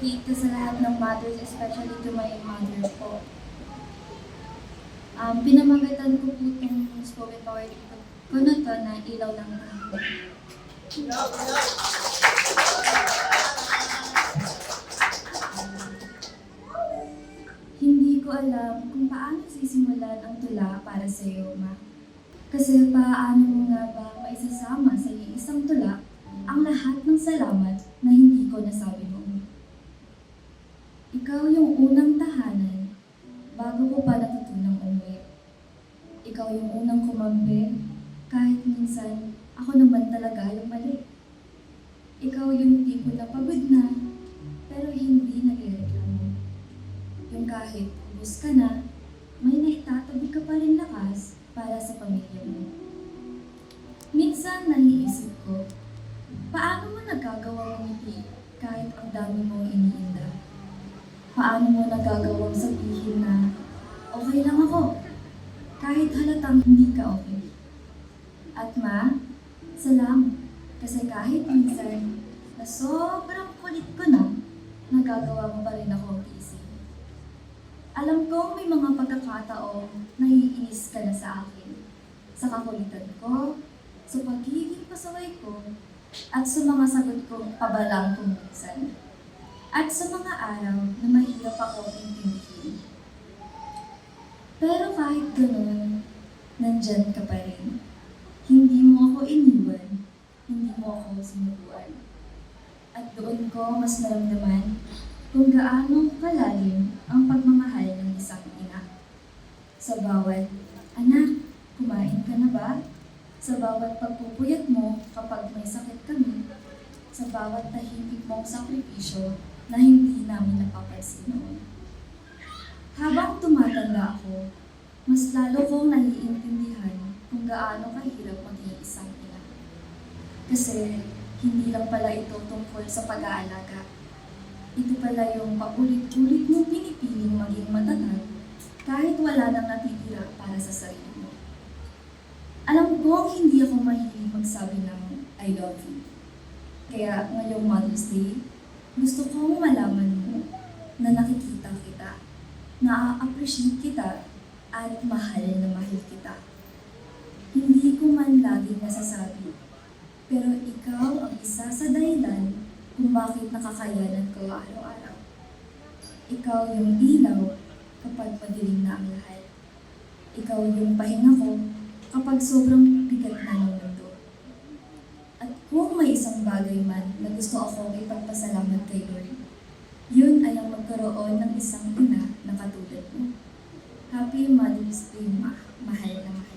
dedicate ko sa lahat ng mothers, especially to my mother po. Pinamagatan ko po itong spoken power ko na to na ilaw ng tahanan. Hindi ko alam kung paano sisimulan ang tula para sa iyo, Ma. Kasi paano mo nga ba maisasama sa iisang tula ang lahat ng salamat na hindi ko nasabi noon? Ikaw yung unang tahanan bago ko pa natutunang umuwi. Ikaw yung unang kumampi kahit minsan ako naman talaga yung mali. Ikaw yung tipo na pagod na pero hindi nagrereklamo. Yung kahit ubus ka na, may naitatabi ka pa rin lakas para sa pamilya mo. Minsan naiisip ko, paano mo nagagawang umiti kahit ang dami mong iniinda? Paano mo nagagawang sabihin na okay lang ako kahit halatang hindi ka okay? At Ma, salamat kasi kahit minsan na sobrang kulit ko na, nagagawa mo pa rin ako busy. Alam kong may mga pagkakataong naiinis ka na sa akin, sa kakulitan ko, sa pagiging pasaway ko, at sa mga sagot kong pabalang kung minsan, at sa mga araw na mahirap ako intindihin. Pero kahit ganoon, nandyan ka pa rin. Hindi mo ako iniwan, hindi mo ako sinubuan. At doon ko mas naramdaman kung gaano kalalim ang pagmamahal ng isang ina. Sa bawat, anak, kumain ka na ba? Sa bawat pagpupuyat mo kapag may sakit kami, sa bawat tahimik mong sakripisyo na hindi namin napapansin noon. Habang tumatanda ako, mas lalo kong naiintindihan kung gaano kahirap maging isang ina. Kasi hindi lang pala ito tungkol sa pag-aalaga. Ito pala yung paulit-ulit mong pinipiling maging matatag kahit wala nang natitira para sa sarili mo. Alam ko hindi ako mahilig magsabi ng I love you. Kaya ngayong Mother's Day, gusto kong malaman mo na nakikita kita, na-appreciate kita, at mahal na mahal kita. Hindi ko man laging nasasabi, pero ikaw ang isa sa dahilan kung bakit nakakayanan ko araw-araw. Ikaw yung ilaw kapag madilim na ang lahat. Ikaw yung pahinga ko kapag sobrang bigat na ng mundo. At kung may isang bagay man na gusto akong ipagpasalamat kay Lord, yun ay ang magkaroon ng isang ina na katulad mo. Happy Mother's Day, Ma. Mahal na mahal.